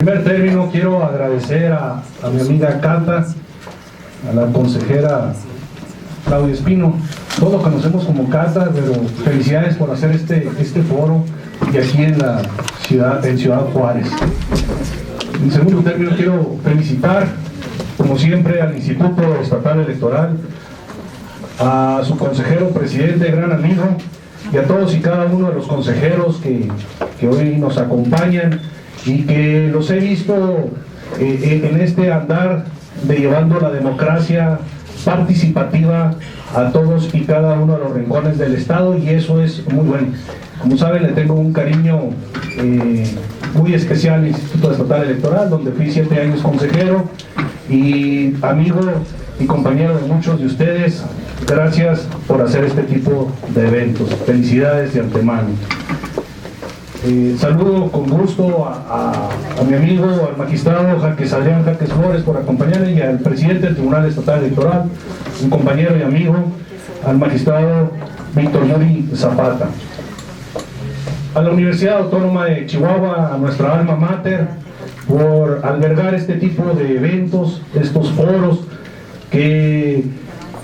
primer término quiero agradecer a mi amiga Cata, a la consejera Claudia Espino. Todos conocemos como Cata, pero felicidades por hacer este foro y aquí en Ciudad Juárez. En segundo término quiero felicitar, como siempre, al Instituto Estatal Electoral, a su consejero presidente, gran amigo, y a todos y cada uno de los consejeros que hoy nos acompañan y que los he visto en este andar de llevando la democracia participativa a todos y cada uno de los rincones del Estado, y eso es muy bueno. Como saben, le tengo un cariño muy especial al Instituto Estatal Electoral, donde fui 7 años consejero y amigo y compañero de muchos de ustedes. Gracias por hacer este tipo de eventos. Felicidades de antemano. Saludo con gusto a mi amigo, al magistrado Adrián Jaques Flores, por acompañarme, y al presidente del Tribunal Estatal Electoral, un compañero y amigo, al magistrado Víctor Yuri Zapata. A la Universidad Autónoma de Chihuahua, a nuestra alma mater, por albergar este tipo de eventos, estos foros que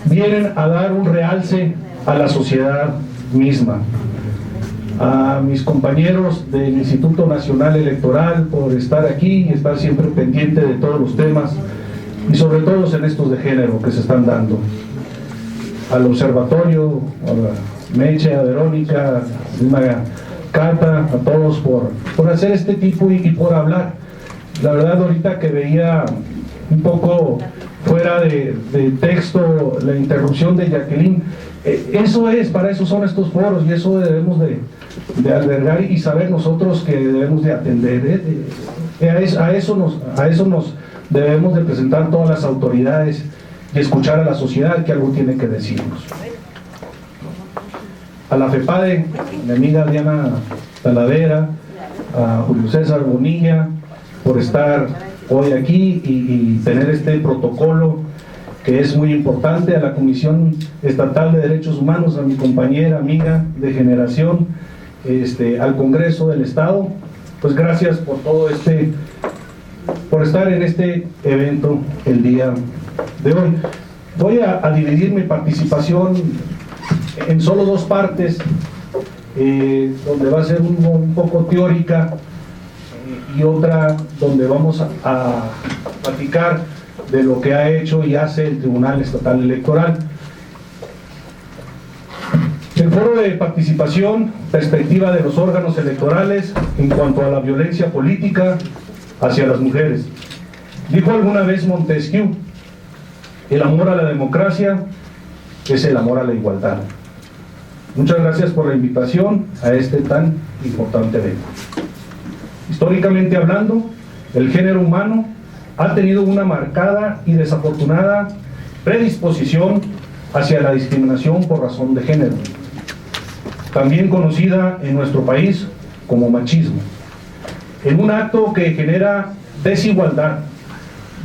vienen a dar un realce a la sociedad misma. A mis compañeros del Instituto Nacional Electoral por estar aquí y estar siempre pendiente de todos los temas, y sobre todo en estos de género que se están dando. Al observatorio, a la Meche, a Verónica, a Cata, a todos por hacer este tipo y por hablar. La verdad, ahorita que veía un poco fuera de texto la interrupción de Jacqueline, para eso son estos foros, y eso debemos de albergar y saber nosotros que debemos de atender. A eso nos debemos de presentar todas las autoridades y escuchar a la sociedad que algo tiene que decirnos. A la FEPADE, mi amiga Diana Talavera, a Julio César Bonilla, por estar hoy aquí y tener este protocolo que es muy importante, a la Comisión Estatal de Derechos Humanos, a mi compañera, amiga de generación, al Congreso del Estado, pues gracias por todo por estar en este evento el día de hoy. Voy a dividir mi participación en solo 2 partes, donde va a ser un poco teórica y otra donde vamos a platicar de lo que ha hecho y hace el Tribunal Estatal Electoral. El foro de participación, perspectiva de los órganos electorales en cuanto a la violencia política hacia las mujeres. Dijo alguna vez Montesquieu: el amor a la democracia es el amor a la igualdad. Muchas gracias por la invitación a este tan importante evento. Históricamente hablando, el género humano ha tenido una marcada y desafortunada predisposición hacia la discriminación por razón de género, también conocida en nuestro país como machismo, en un acto que genera desigualdad.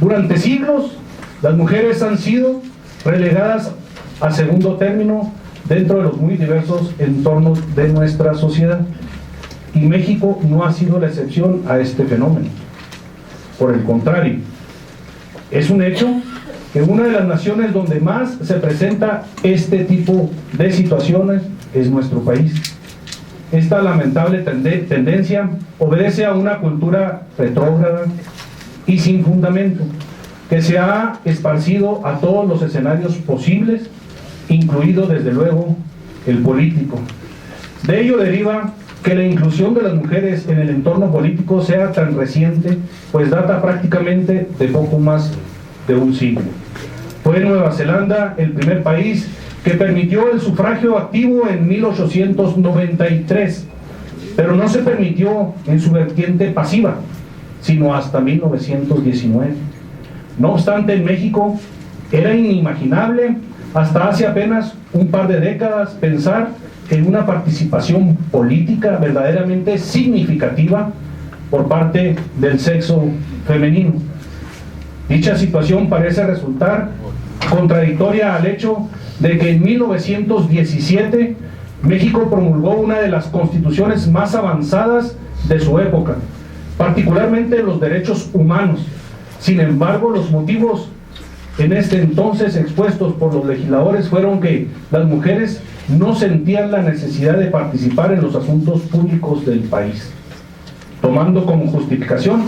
Durante siglos, las mujeres han sido relegadas a segundo término dentro de los muy diversos entornos de nuestra sociedad, y México no ha sido la excepción a este fenómeno. Por el contrario, es un hecho que una de las naciones donde más se presenta este tipo de situaciones es nuestro país. Esta lamentable tendencia obedece a una cultura retrógrada y sin fundamento, que se ha esparcido a todos los escenarios posibles, incluido desde luego el político. De ello deriva que la inclusión de las mujeres en el entorno político sea tan reciente, pues data prácticamente de poco más de un siglo. Fue Nueva Zelanda el primer país que permitió el sufragio activo en 1893, pero no se permitió en su vertiente pasiva, sino hasta 1919. No obstante, en México era inimaginable hasta hace apenas un par de décadas pensar en una participación política verdaderamente significativa por parte del sexo femenino. Dicha situación parece resultar contradictoria al hecho de que en 1917 México promulgó una de las constituciones más avanzadas de su época, particularmente los derechos humanos. Sin embargo, los motivos en este entonces expuestos por los legisladores fueron que las mujeres no sentían la necesidad de participar en los asuntos públicos del país, tomando como justificación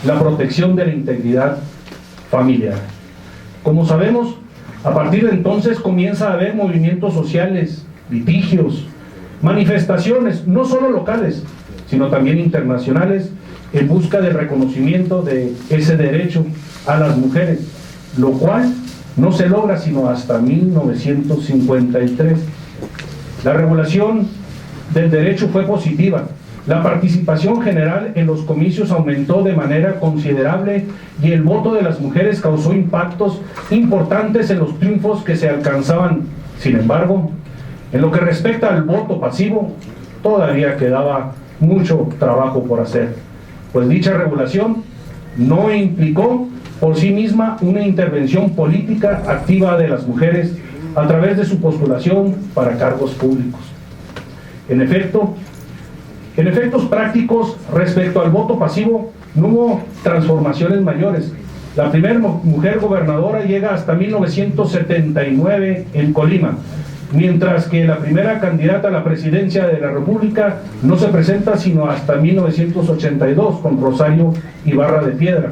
la protección de la integridad familiar. Como sabemos, a partir de entonces comienza a haber movimientos sociales, litigios, manifestaciones, no solo locales, sino también internacionales, en busca del reconocimiento de ese derecho a las mujeres, lo cual no se logra sino hasta 1953. La regulación del derecho fue positiva. La participación general en los comicios aumentó de manera considerable y el voto de las mujeres causó impactos importantes en los triunfos que se alcanzaban. Sin embargo, en lo que respecta al voto pasivo, todavía quedaba mucho trabajo por hacer, pues dicha regulación no implicó por sí misma una intervención política activa de las mujeres a través de su postulación para cargos públicos. En efectos prácticos respecto al voto pasivo no hubo transformaciones mayores. La primera mujer gobernadora llega hasta 1979 en Colima, mientras que la primera candidata a la presidencia de la República no se presenta sino hasta 1982 con Rosario Ibarra de Piedra.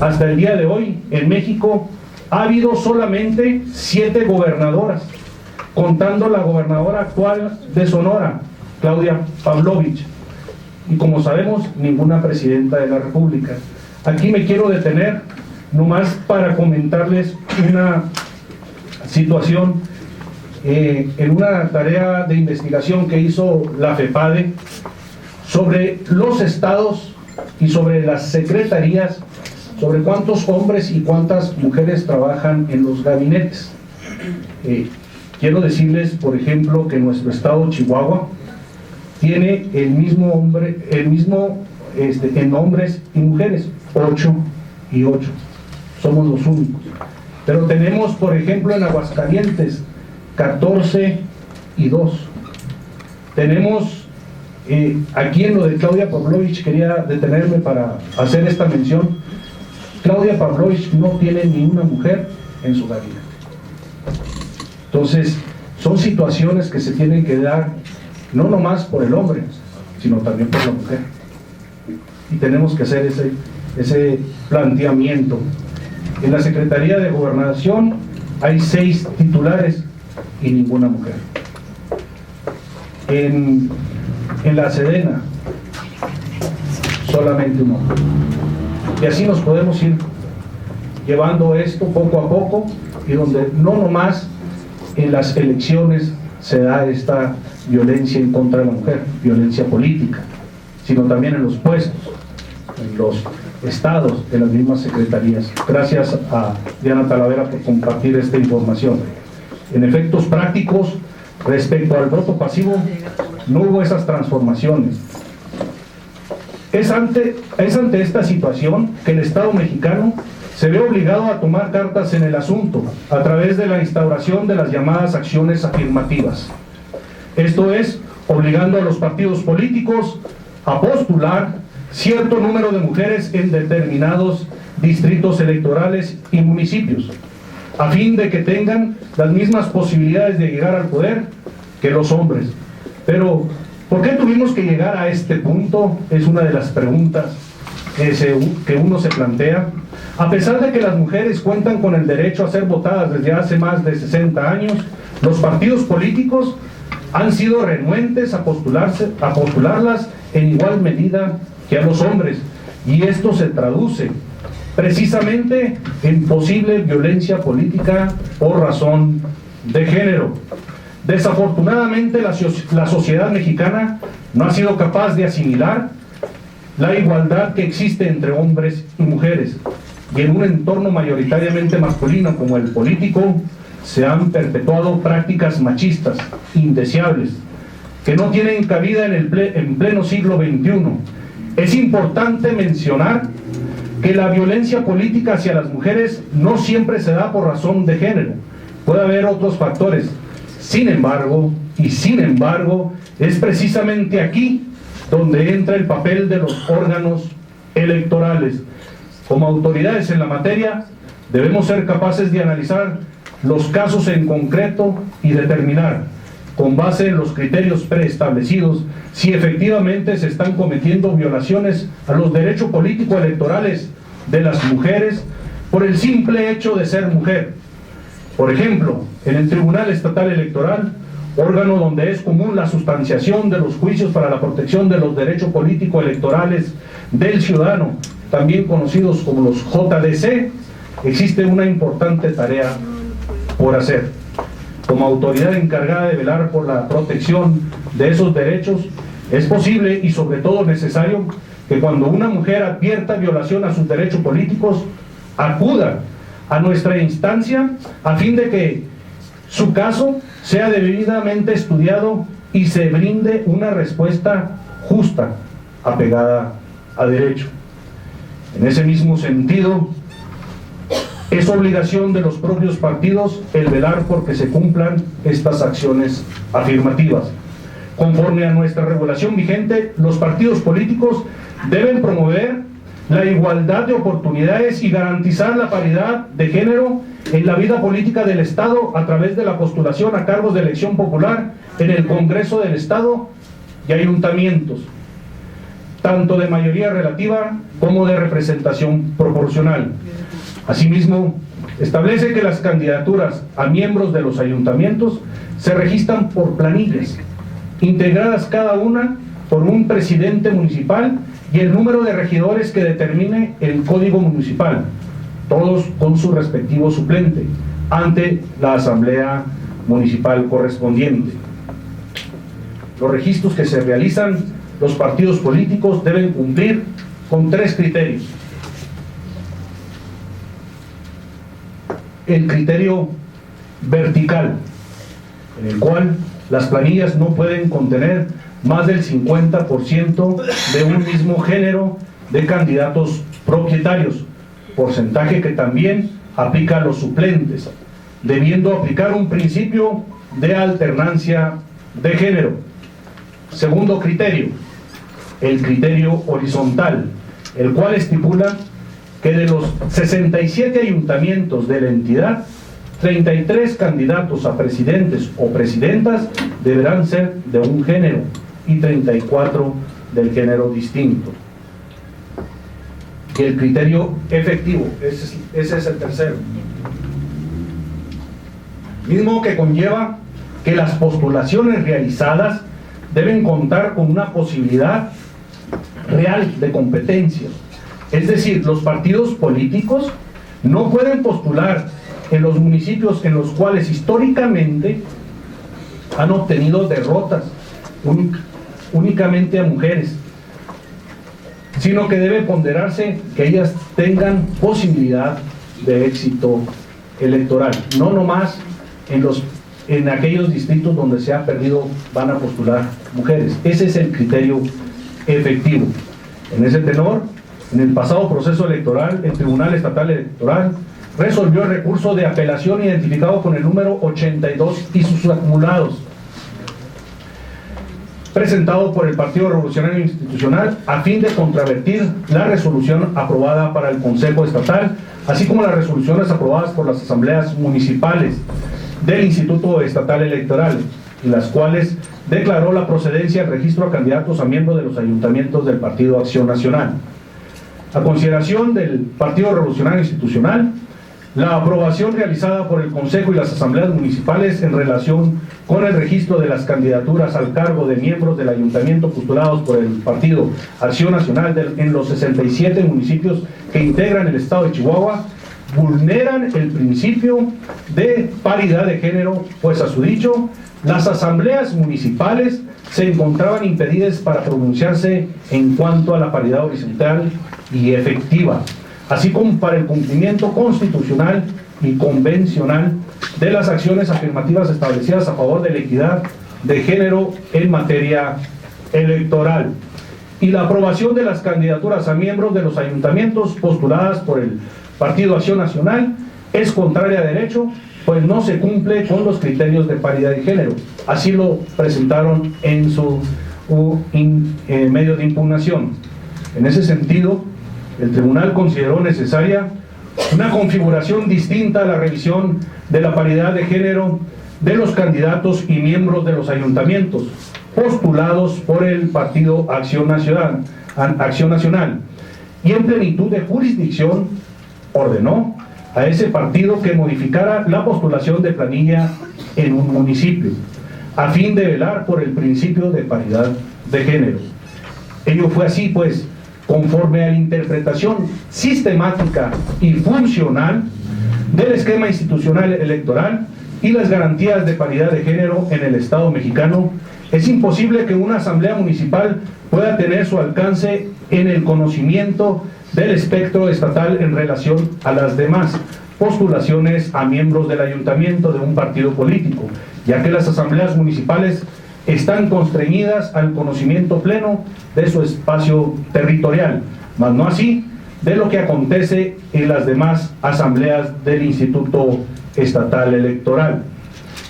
Hasta el día de hoy, en México, ha habido solamente 7 gobernadoras, contando la gobernadora actual de Sonora, Claudia Pavlovich, y como sabemos, ninguna presidenta de la República. Aquí me quiero detener nomás para comentarles una situación en una tarea de investigación que hizo la FEPADE sobre los estados y sobre las secretarías, sobre cuántos hombres y cuántas mujeres trabajan en los gabinetes. Quiero decirles, por ejemplo, que nuestro estado, Chihuahua, tiene el mismo en hombres y mujeres, 8 y 8. Somos los únicos. Pero tenemos, por ejemplo, en Aguascalientes, 14 y 2. Tenemos aquí en lo de Claudia Pavlovich, quería detenerme para hacer esta mención. Claudia Pavlovich no tiene ni una mujer en su gabinete. Entonces, son situaciones que se tienen que dar no nomás por el hombre, sino también por la mujer. Y tenemos que hacer ese planteamiento. En la Secretaría de Gobernación hay 6 titulares y ninguna mujer. En la Sedena, solamente un hombre. Y así nos podemos ir llevando esto poco a poco, y donde no nomás en las elecciones se da esta violencia en contra de la mujer, violencia política, sino también en los puestos, en los estados, en las mismas secretarías. Gracias a Diana Talavera por compartir esta información. En efectos prácticos, respecto al voto pasivo, no hubo esas transformaciones. Es ante esta situación que el Estado mexicano se ve obligado a tomar cartas en el asunto a través de la instauración de las llamadas acciones afirmativas. Esto es, obligando a los partidos políticos a postular cierto número de mujeres en determinados distritos electorales y municipios, a fin de que tengan las mismas posibilidades de llegar al poder que los hombres. Pero, ¿por qué tuvimos que llegar a este punto? Es una de las preguntas que uno se plantea. A pesar de que las mujeres cuentan con el derecho a ser votadas desde hace más de 60 años, los partidos políticos han sido renuentes a postularlas en igual medida que a los hombres, y esto se traduce precisamente en posible violencia política por razón de género. Desafortunadamente, la sociedad mexicana no ha sido capaz de asimilar la igualdad que existe entre hombres y mujeres, y en un entorno mayoritariamente masculino como el político se han perpetuado prácticas machistas indeseables que no tienen cabida en pleno siglo XXI. Es importante mencionar que la violencia política hacia las mujeres no siempre se da por razón de género. Puede haber otros factores. Sin embargo, es precisamente aquí donde entra el papel de los órganos electorales. Como autoridades en la materia, debemos ser capaces de analizar los casos en concreto y determinar, con base en los criterios preestablecidos, si efectivamente se están cometiendo violaciones a los derechos político-electorales de las mujeres por el simple hecho de ser mujer. Por ejemplo, en el Tribunal Estatal Electoral, órgano donde es común la sustanciación de los juicios para la protección de los derechos político-electorales del ciudadano, también conocidos como los JDC, existe una importante tarea por hacer. Como autoridad encargada de velar por la protección de esos derechos, es posible y sobre todo necesario que cuando una mujer advierta violación a sus derechos políticos, acuda a nuestra instancia a fin de que su caso sea debidamente estudiado y se brinde una respuesta justa, apegada a derecho. En ese mismo sentido, es obligación de los propios partidos el velar por que se cumplan estas acciones afirmativas. Conforme a nuestra regulación vigente, los partidos políticos deben promover la igualdad de oportunidades y garantizar la paridad de género en la vida política del Estado a través de la postulación a cargos de elección popular en el Congreso del Estado y ayuntamientos, tanto de mayoría relativa como de representación proporcional. Asimismo, establece que las candidaturas a miembros de los ayuntamientos se registran por planillas, integradas cada una por un presidente municipal y el número de regidores que determine el Código Municipal, todos con su respectivo suplente, ante la Asamblea Municipal correspondiente. Los registros que se realizan los partidos políticos deben cumplir con 3 criterios. El criterio vertical, en el cual las planillas no pueden contener más del 50% de un mismo género de candidatos propietarios, porcentaje que también aplica a los suplentes, debiendo aplicar un principio de alternancia de género. Segundo criterio, el criterio horizontal, el cual estipula que de los 67 ayuntamientos de la entidad, 33 candidatos a presidentes o presidentas deberán ser de un género y 34 del género distinto. Y el criterio efectivo, ese es el tercero, mismo que conlleva que las postulaciones realizadas deben contar con una posibilidad real de competencia. Es decir, los partidos políticos no pueden postular en los municipios en los cuales históricamente han obtenido derrotas únicamente a mujeres, sino que debe ponderarse que ellas tengan posibilidad de éxito electoral, no nomás en aquellos distritos donde se ha perdido van a postular mujeres. Ese es el criterio efectivo. En ese tenor, en el pasado proceso electoral, el Tribunal Estatal Electoral resolvió el recurso de apelación identificado con el número 82 y sus acumulados, presentado por el Partido Revolucionario Institucional a fin de contravertir la resolución aprobada para el Consejo Estatal, así como las resoluciones aprobadas por las asambleas municipales del Instituto Estatal Electoral, y las cuales declaró la procedencia del registro a candidatos a miembros de los ayuntamientos del Partido Acción Nacional. A consideración del Partido Revolucionario Institucional, la aprobación realizada por el Consejo y las asambleas municipales en relación con el registro de las candidaturas al cargo de miembros del ayuntamiento postulados por el Partido Acción Nacional en los 67 municipios que integran el estado de Chihuahua, vulneran el principio de paridad de género, pues a su dicho, las asambleas municipales se encontraban impedidas para pronunciarse en cuanto a la paridad horizontal y efectiva, así como para el cumplimiento constitucional y convencional de las acciones afirmativas establecidas a favor de la equidad de género en materia electoral, y la aprobación de las candidaturas a miembros de los ayuntamientos postuladas por el Partido Acción Nacional es contraria a derecho, pues no se cumple con los criterios de paridad de género. Así lo presentaron en su medio de impugnación. En ese sentido, el tribunal consideró necesaria una configuración distinta a la revisión de la paridad de género de los candidatos y miembros de los ayuntamientos postulados por el Partido Acción Nacional, y en plenitud de jurisdicción ordenó a ese partido que modificara la postulación de planilla en un municipio, a fin de velar por el principio de paridad de género. Ello fue así, pues, conforme a la interpretación sistemática y funcional del esquema institucional electoral y las garantías de paridad de género en el Estado mexicano. Es imposible que una asamblea municipal pueda tener su alcance en el conocimiento del espectro estatal en relación a las demás postulaciones a miembros del ayuntamiento de un partido político, ya que las asambleas municipales están constreñidas al conocimiento pleno de su espacio territorial, mas no así de lo que acontece en las demás asambleas del Instituto Estatal Electoral.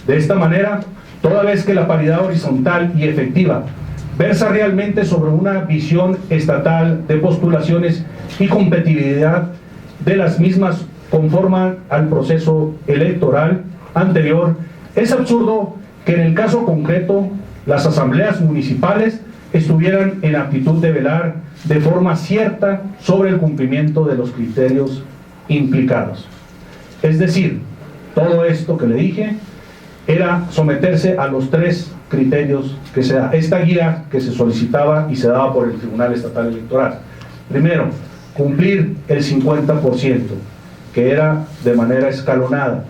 De esta manera, toda vez que la paridad horizontal y efectiva versa realmente sobre una visión estatal de postulaciones y competitividad de las mismas conforman al proceso electoral anterior, es absurdo que en el caso concreto las asambleas municipales estuvieran en aptitud de velar de forma cierta sobre el cumplimiento de los criterios implicados. Es decir, todo esto que le dije era someterse a los tres criterios que se da, esta guía que se solicitaba y se daba por el Tribunal Estatal Electoral. Primero, cumplir el 50%, que era de manera escalonada.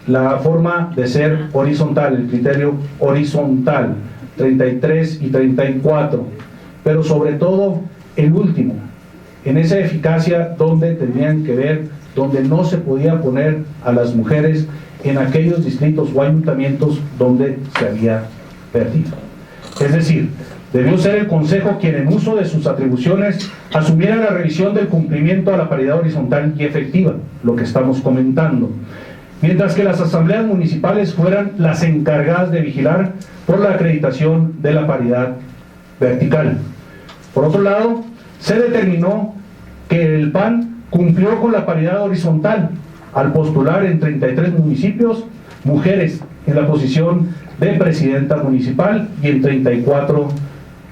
La forma de ser horizontal, el criterio horizontal, 33 y 34, pero sobre todo el último, en esa eficacia donde tenían que ver, donde no se podía poner a las mujeres en aquellos distritos o ayuntamientos donde se había perdido. Es decir, debió ser el Consejo quien en uso de sus atribuciones asumiera la revisión del cumplimiento a la paridad horizontal y efectiva, lo que estamos comentando, mientras que las asambleas municipales fueran las encargadas de vigilar por la acreditación de la paridad vertical. Por otro lado, se determinó que el PAN cumplió con la paridad horizontal al postular en 33 municipios mujeres en la posición de presidenta municipal y en 34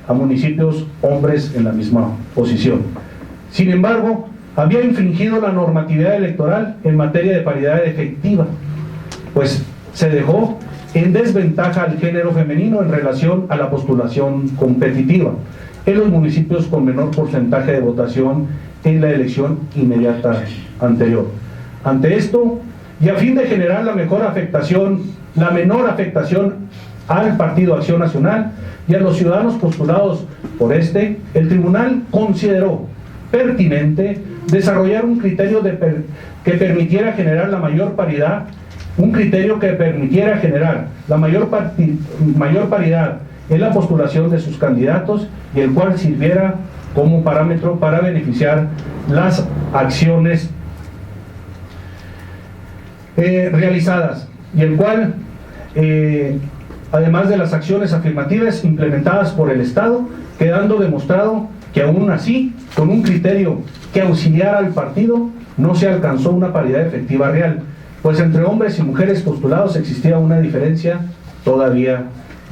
a municipios hombres en la misma posición. Sin embargo, había infringido la normatividad electoral en materia de paridad efectiva, pues se dejó en desventaja al género femenino en relación a la postulación competitiva en los municipios con menor porcentaje de votación en la elección inmediata anterior. Ante esto, y a fin de generar la menor afectación al Partido Acción Nacional y a los ciudadanos postulados por este, el tribunal consideró pertinente desarrollar un criterio que permitiera generar la mayor paridad, un criterio que permitiera generar la mayor paridad en la postulación de sus candidatos y el cual sirviera como parámetro para beneficiar las acciones realizadas y el cual, además de las acciones afirmativas implementadas por el Estado, quedando demostrado que aún así, con un criterio que auxiliara al partido, no se alcanzó una paridad efectiva real, pues entre hombres y mujeres postulados existía una diferencia todavía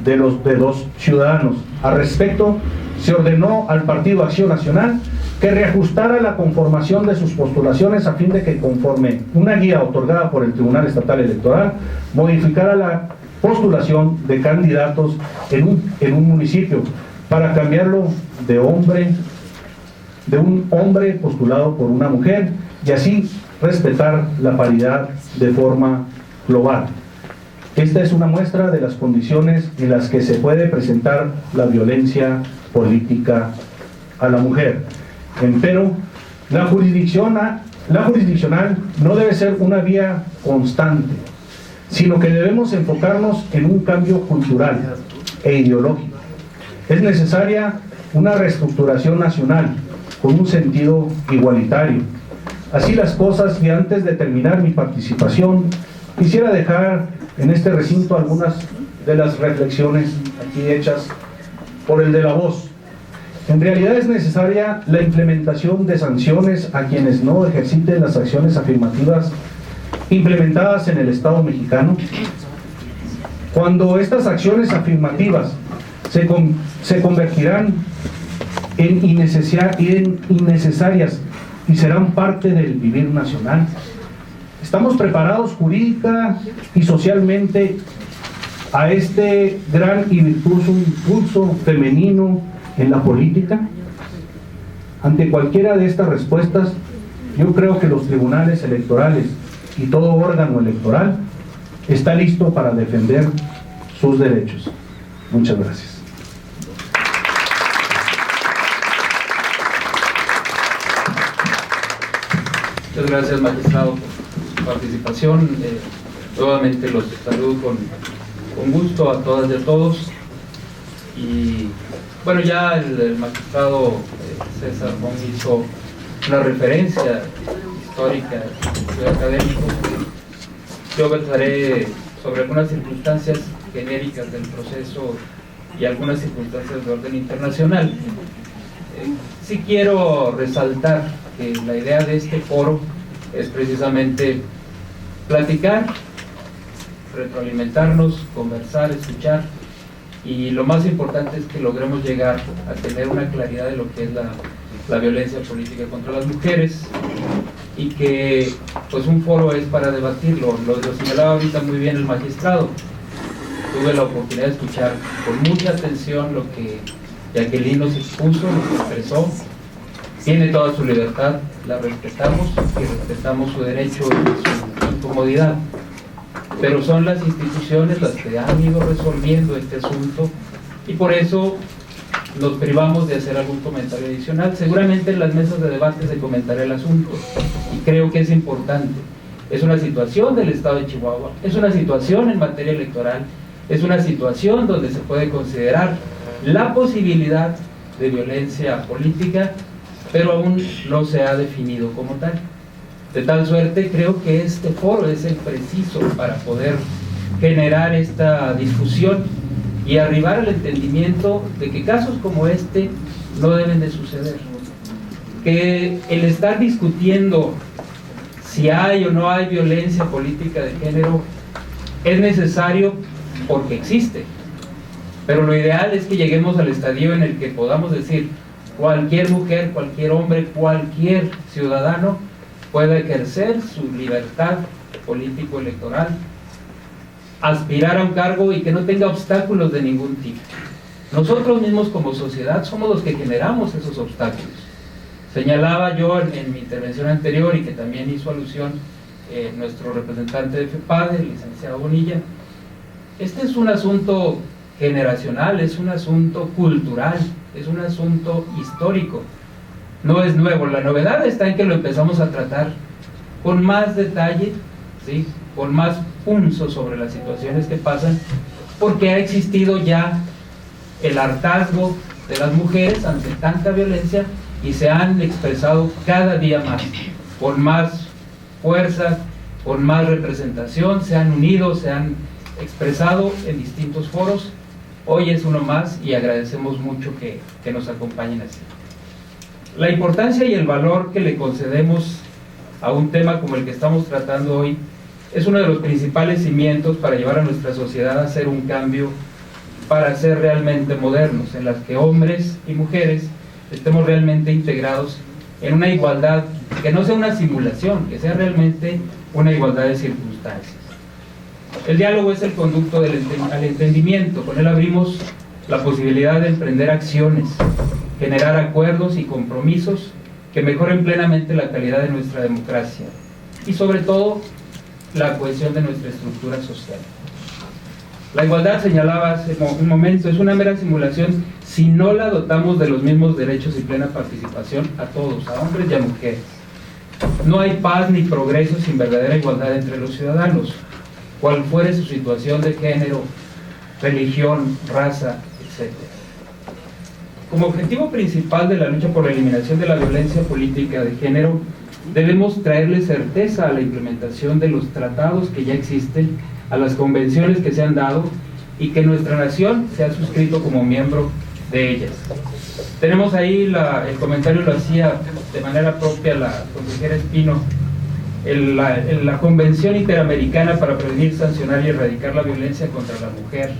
de dos ciudadanos. Al respecto, se ordenó al Partido Acción Nacional que reajustara la conformación de sus postulaciones a fin de que, conforme una guía otorgada por el Tribunal Estatal Electoral, modificara la postulación de candidatos en un municipio para cambiarlo de un hombre postulado por una mujer y así respetar la paridad de forma global. Esta es una muestra de las condiciones en las que se puede presentar la violencia política a la mujer. Empero, la jurisdiccional no debe ser una vía constante, sino que debemos enfocarnos en un cambio cultural e ideológico. Es necesaria una reestructuración nacional con un sentido igualitario. Así las cosas, y antes de terminar mi participación, quisiera dejar en este recinto algunas de las reflexiones aquí hechas por el de la voz, En realidad es necesaria la implementación de sanciones a quienes no ejerciten las acciones afirmativas implementadas en el Estado mexicano. Cuando estas acciones afirmativas se convertirán en innecesarias y serán parte del vivir nacional. ¿Estamos preparados jurídica y socialmente a este gran y virtuoso impulso femenino en la política? Ante cualquiera de estas respuestas, yo creo que los tribunales electorales y todo órgano electoral está listo para defender sus derechos. Muchas gracias. Muchas gracias, magistrado, por su participación. Nuevamente los saludo con gusto a todas y a todos. Y bueno, ya el magistrado César Mon hizo una referencia histórica y académico. Yo versaré sobre algunas circunstancias genéricas del proceso y algunas circunstancias de orden internacional. Sí quiero resaltar que la idea de este foro es precisamente platicar, retroalimentarnos, conversar, escuchar, y lo más importante es que logremos llegar a tener una claridad de lo que es la violencia política contra las mujeres, y que pues un foro es para debatirlo. Lo señalaba ahorita muy bien el magistrado. Tuve la oportunidad de escuchar con mucha atención lo que Jacqueline nos expuso, nos expresó. Tiene toda su libertad, la respetamos y respetamos su derecho y su incomodidad, pero son las instituciones las que han ido resolviendo este asunto, y por eso nos privamos de hacer algún comentario adicional. Seguramente en las mesas de debate se comentará el asunto, y creo que es importante. Es una situación del Estado de Chihuahua, es una situación en materia electoral, es una situación donde se puede considerar la posibilidad de violencia política, pero aún no se ha definido como tal. De tal suerte, creo que este foro es el preciso para poder generar esta discusión y arribar al entendimiento de que casos como este no deben de suceder. Que el estar discutiendo si hay o no hay violencia política de género es necesario porque existe, pero lo ideal es que lleguemos al estadio en el que podamos decir: cualquier mujer, cualquier hombre, cualquier ciudadano puede ejercer su libertad político-electoral, aspirar a un cargo y que no tenga obstáculos de ningún tipo. Nosotros mismos como sociedad somos los que generamos esos obstáculos. Señalaba yo en mi intervención anterior, y que también hizo alusión nuestro representante de FEPADE, el licenciado Bonilla, este es un asunto generacional, es un asunto cultural, es un asunto histórico. No es nuevo. La novedad está en que lo empezamos a tratar con más detalle, ¿sí?, con más punzo sobre las situaciones que pasan, porque ha existido ya el hartazgo de las mujeres ante tanta violencia, y se han expresado cada día más, con más fuerza, con más representación, se han unido, se han expresado en distintos foros. Hoy es uno más y agradecemos mucho que nos acompañen así. La importancia y el valor que le concedemos a un tema como el que estamos tratando hoy es uno de los principales cimientos para llevar a nuestra sociedad a hacer un cambio, para ser realmente modernos, en las que hombres y mujeres estemos realmente integrados en una igualdad que no sea una simulación, que sea realmente una igualdad de circunstancias. El diálogo es el conducto al entendimiento. Con él abrimos la posibilidad de emprender acciones, generar acuerdos y compromisos que mejoren plenamente la calidad de nuestra democracia y sobre todo la cohesión de nuestra estructura social. La igualdad, señalaba hace un momento, es una mera simulación si no la dotamos de los mismos derechos y plena participación a todos, a hombres y a mujeres. No hay paz ni progreso sin verdadera igualdad entre los ciudadanos, cual fuere su situación de género, religión, raza, etc. Como objetivo principal de la lucha por la eliminación de la violencia política de género, debemos traerle certeza a la implementación de los tratados que ya existen, a las convenciones que se han dado y que nuestra nación se ha suscrito como miembro de ellas. Tenemos ahí, el comentario lo hacía de manera propia la consejera Espino, la Convención Interamericana para Prevenir, Sancionar y Erradicar la Violencia contra la Mujer,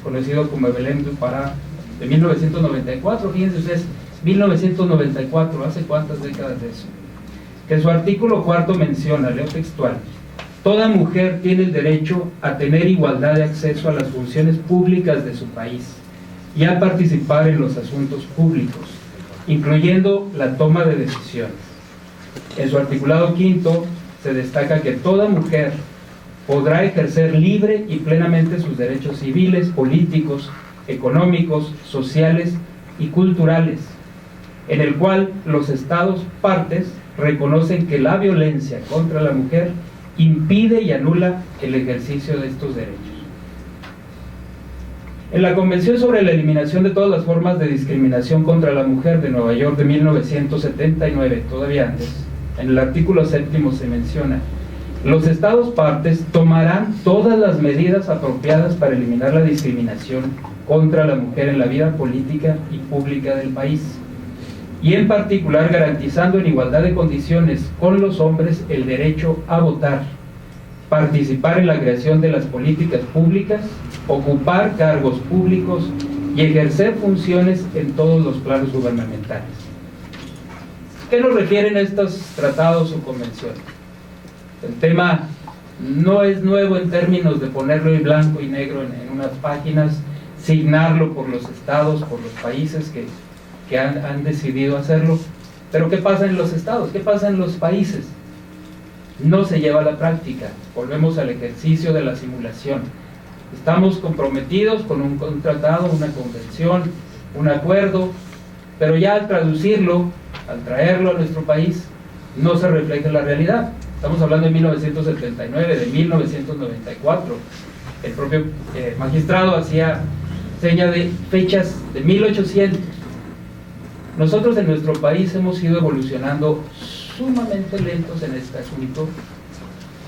conocido como Belém do Pará, de 1994, fíjense ustedes, 1994, ¿hace cuántas décadas de eso? Que en su artículo 4 menciona, leo textual: toda mujer tiene el derecho a tener igualdad de acceso a las funciones públicas de su país y a participar en los asuntos públicos, incluyendo la toma de decisiones. En su articulado 5 se destaca que toda mujer podrá ejercer libre y plenamente sus derechos civiles, políticos, económicos, sociales y culturales, en el cual los estados partes reconocen que la violencia contra la mujer impide y anula el ejercicio de estos derechos. En la Convención sobre la Eliminación de todas las formas de discriminación contra la mujer de Nueva York de 1979, todavía antes, en el artículo 7 se menciona: los estados partes tomarán todas las medidas apropiadas para eliminar la discriminación contra la mujer en la vida política y pública del país, y en particular garantizando en igualdad de condiciones con los hombres el derecho a votar, participar en la creación de las políticas públicas, ocupar cargos públicos y ejercer funciones en todos los planos gubernamentales. ¿Qué nos refieren estos tratados o convenciones? El tema no es nuevo en términos de ponerlo en blanco y negro en unas páginas, signarlo por los estados, por los países que han decidido hacerlo. Pero ¿qué pasa en los estados? ¿Qué pasa en los países? No se lleva a la práctica. Volvemos al ejercicio de la simulación. Estamos comprometidos con un tratado, una convención, un acuerdo, pero ya al traducirlo, al traerlo a nuestro país, no se refleja en la realidad. Estamos hablando de 1979, de 1994. El propio magistrado hacía seña de fechas de 1800. Nosotros en nuestro país hemos ido evolucionando sumamente lentos en este asunto,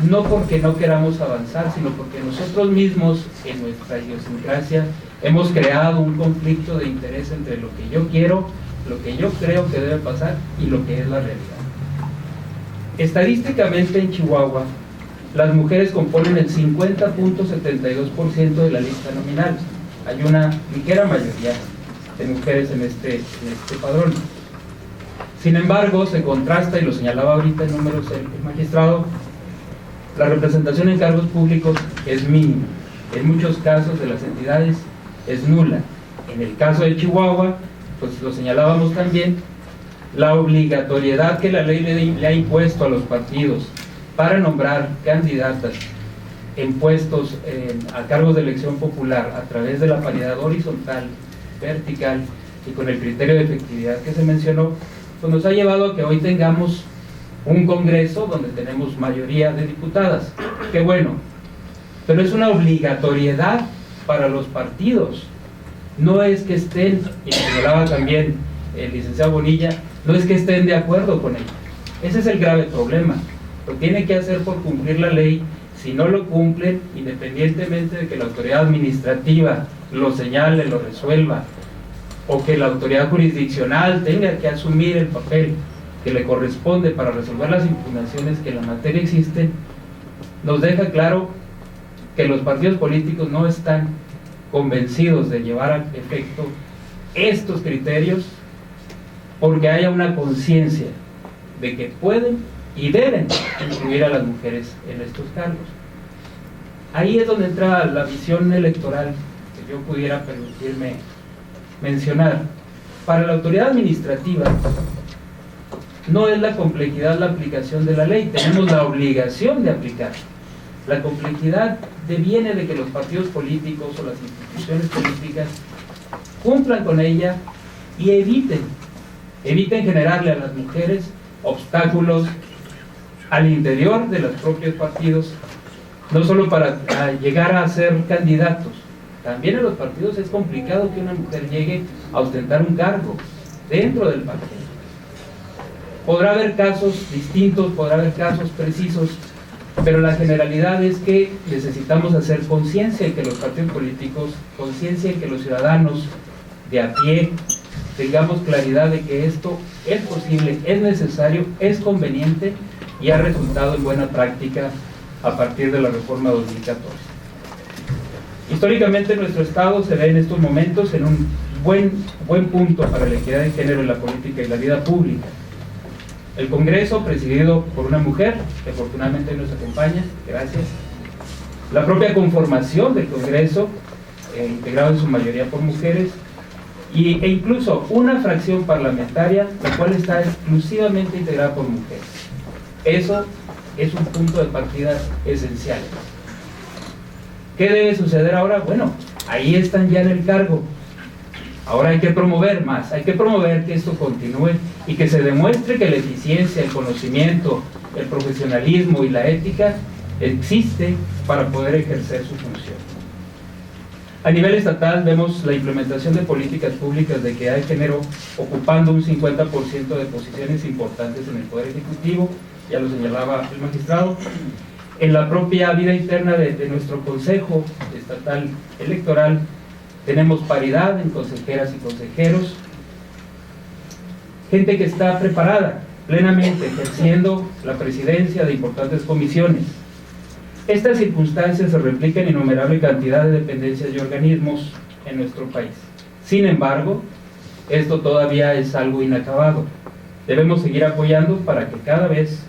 no porque no queramos avanzar, sino porque nosotros mismos, en nuestra idiosincrasia, hemos creado un conflicto de interés entre lo que yo quiero, lo que yo creo que debe pasar y lo que es la realidad. Estadísticamente en Chihuahua, las mujeres componen el 50.72% de la lista nominal. Hay una ligera mayoría de mujeres en este padrón. Sin embargo, se contrasta, y lo señalaba ahorita en números el magistrado, la representación en cargos públicos es mínima. En muchos casos de las entidades es nula. En el caso de Chihuahua, pues lo señalábamos también, la obligatoriedad que la ley le ha impuesto a los partidos para nombrar candidatas en puestos a cargos de elección popular a través de la paridad horizontal, vertical y con el criterio de efectividad que se mencionó, pues nos ha llevado a que hoy tengamos un Congreso donde tenemos mayoría de diputadas. Qué bueno, pero es una obligatoriedad para los partidos. No es que estén, y señalaba también el licenciado Bonilla, no es que estén de acuerdo con ella. Ese es el grave problema. Lo tiene que hacer por cumplir la ley. Si no lo cumplen, independientemente de que la autoridad administrativa lo señale, lo resuelva, o que la autoridad jurisdiccional tenga que asumir el papel que le corresponde para resolver las impugnaciones que en la materia existen, nos deja claro que los partidos políticos no están convencidos de llevar a efecto estos criterios porque haya una conciencia de que pueden y deben incluir a las mujeres en estos cargos. Ahí es donde entra la visión electoral que yo pudiera permitirme mencionar. Para la autoridad administrativa no es la complejidad la aplicación de la ley, tenemos la obligación de aplicar. La complejidad deviene de que los partidos políticos o las instituciones políticas cumplan con ella y eviten generarle a las mujeres obstáculos al interior de los propios partidos, no solo para llegar a ser candidatos. También en los partidos es complicado que una mujer llegue a ostentar un cargo dentro del partido. Podrá haber casos distintos, podrá haber casos precisos, pero la generalidad es que necesitamos hacer conciencia en que los partidos políticos, conciencia en que los ciudadanos de a pie, tengamos claridad de que esto es posible, es necesario, es conveniente y ha resultado en buena práctica a partir de la reforma 2014. Históricamente nuestro Estado se ve en estos momentos en un buen punto para la equidad de género en la política y la vida pública. El Congreso, presidido por una mujer, que afortunadamente nos acompaña, gracias. La propia conformación del Congreso, integrado en su mayoría por mujeres, e incluso una fracción parlamentaria, la cual está exclusivamente integrada por mujeres. Eso es un punto de partida esencial. ¿Qué debe suceder ahora? Bueno, ahí están ya en el cargo. Ahora hay que promover más, hay que promover que esto continúe y que se demuestre que la eficiencia, el conocimiento, el profesionalismo y la ética existe para poder ejercer su función. A nivel estatal vemos la implementación de políticas públicas de equidad de género ocupando un 50% de posiciones importantes en el Poder Ejecutivo, ya lo señalaba el magistrado. En la propia vida interna de nuestro Consejo Estatal Electoral tenemos paridad en consejeras y consejeros, gente que está preparada plenamente ejerciendo la presidencia de importantes comisiones. Estas circunstancias se replican en innumerable cantidad de dependencias y organismos en nuestro país. Sin embargo, esto todavía es algo inacabado. Debemos seguir apoyando para que cada vez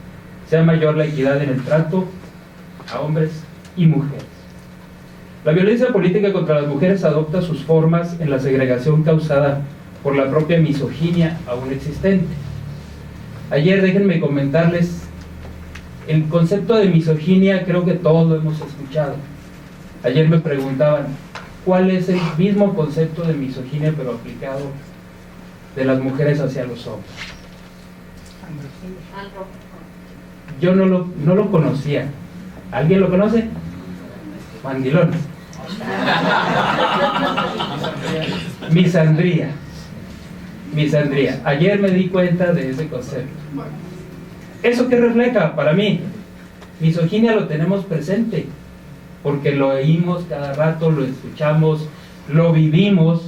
sea mayor la equidad en el trato a hombres y mujeres. La violencia política contra las mujeres adopta sus formas en la segregación causada por la propia misoginia aún existente. Ayer déjenme comentarles, el concepto de misoginia creo que todos lo hemos escuchado. Ayer me preguntaban, ¿cuál es el mismo concepto de misoginia pero aplicado de las mujeres hacia los hombres? Yo no lo conocía. ¿Alguien lo conoce? Mandilón. Misandría. Misandría. Ayer me di cuenta de ese concepto. ¿Eso qué refleja para mí? Misoginia lo tenemos presente, porque lo oímos cada rato, lo escuchamos, lo vivimos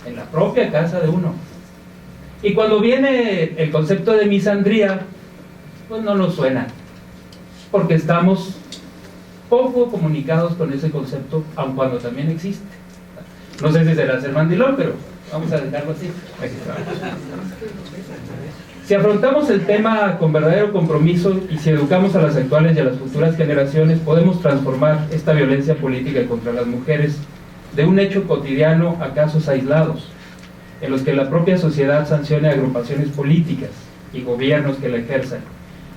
en la propia casa de uno. Y cuando viene el concepto de misandría, pues no nos suena, porque estamos poco comunicados con ese concepto, aun cuando también existe. No sé si será ser mandilón, pero vamos a dejarlo así. Si afrontamos el tema con verdadero compromiso y si educamos a las actuales y a las futuras generaciones, podemos transformar esta violencia política contra las mujeres de un hecho cotidiano a casos aislados, en los que la propia sociedad sancione a agrupaciones políticas y gobiernos que la ejerzan.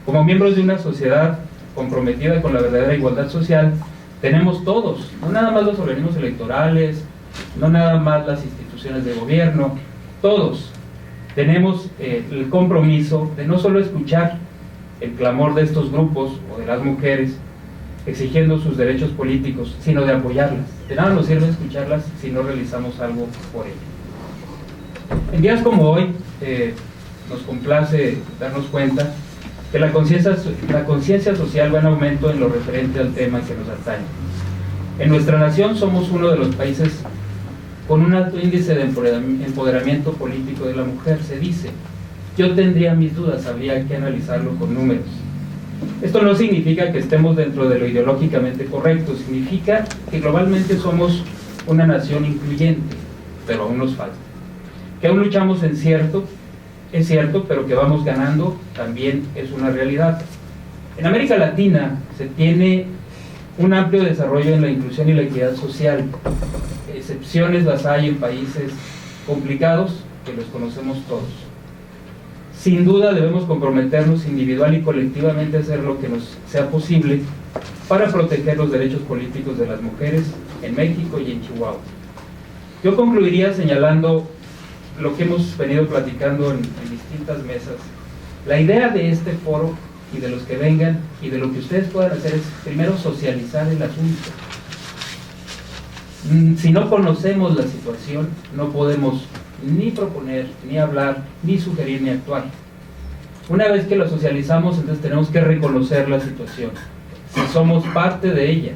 Como miembros de una sociedad comprometida con la verdadera igualdad social, tenemos todos, no nada más los organismos electorales, no nada más las instituciones de gobierno, todos tenemos el compromiso de no solo escuchar el clamor de estos grupos o de las mujeres exigiendo sus derechos políticos, sino de apoyarlas. De nada nos sirve escucharlas si no realizamos algo por ello. En días como hoy nos complace darnos cuenta que la conciencia social va en aumento en lo referente al tema que nos atañe. En nuestra nación somos uno de los países con un alto índice de empoderamiento político de la mujer. Se dice, yo tendría mis dudas, habría que analizarlo con números. Esto no significa que estemos dentro de lo ideológicamente correcto, significa que globalmente somos una nación incluyente, pero aún nos falta. Que aún luchamos es cierto, pero que vamos ganando también es una realidad. En América Latina se tiene un amplio desarrollo en la inclusión y la equidad social. Excepciones las hay en países complicados que los conocemos todos. Sin duda debemos comprometernos individual y colectivamente a hacer lo que nos sea posible para proteger los derechos políticos de las mujeres en México y en Chihuahua. Yo concluiría señalando lo que hemos venido platicando en distintas mesas. La idea de este foro y de los que vengan y de lo que ustedes puedan hacer es primero socializar el asunto. Si no conocemos la situación, no podemos ni proponer, ni hablar, ni sugerir, ni actuar. Una vez que lo socializamos, entonces tenemos que reconocer la situación. Si somos parte de ella,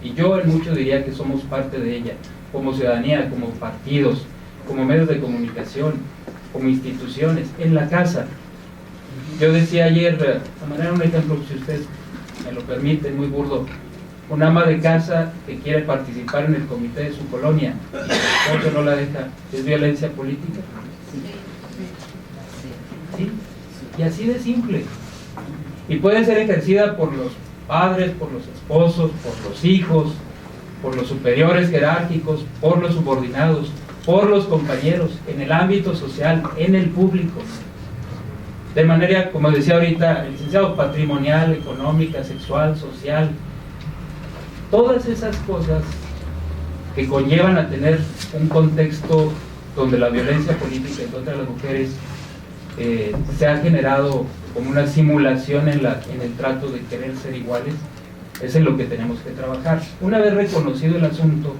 y yo en mucho diría que somos parte de ella, como ciudadanía, como partidos, como medios de comunicación, como instituciones, en la casa. Yo decía ayer, a manera de un ejemplo, si usted me lo permite, muy burdo, un ama de casa que quiere participar en el comité de su colonia y su esposo no la deja, ¿es violencia política? ¿Sí? Y así de simple. Y puede ser ejercida por los padres, por los esposos, por los hijos, por los superiores jerárquicos, por los subordinados, por los compañeros, en el ámbito social, en el público. De manera, como decía ahorita el licenciado, patrimonial, económica, sexual, social. Todas esas cosas que conllevan a tener un contexto donde la violencia política en contra de las mujeres se ha generado como una simulación en el trato de querer ser iguales, es en lo que tenemos que trabajar. Una vez reconocido el asunto,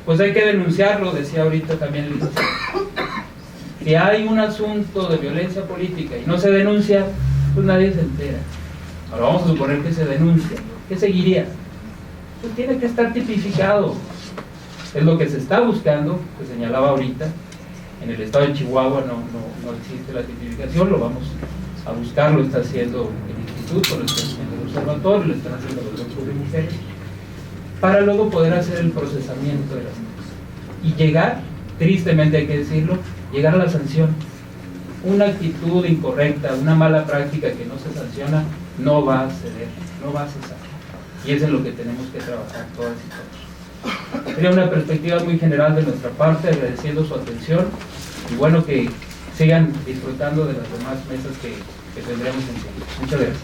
pues hay que denunciarlo, decía ahorita también el licenciado. Si hay un asunto de violencia política y no se denuncia, pues nadie se entera. Ahora vamos a suponer que se denuncia. ¿Qué seguiría? Pues tiene que estar tipificado. Es lo que se está buscando, que señalaba ahorita. En el estado de Chihuahua no existe la tipificación, lo vamos a buscar, lo está haciendo el instituto, lo está haciendo el observatorio, lo están haciendo los grupos de mujeres, para luego poder hacer el procesamiento de las cosas. Y llegar, tristemente hay que decirlo, llegar a la sanción. Una actitud incorrecta, una mala práctica que no se sanciona, no va a ceder, no va a cesar. Y es en lo que tenemos que trabajar todas y todos. Sería una perspectiva muy general de nuestra parte, agradeciendo su atención y bueno, que sigan disfrutando de las demás mesas que tendremos en seguida. Muchas gracias.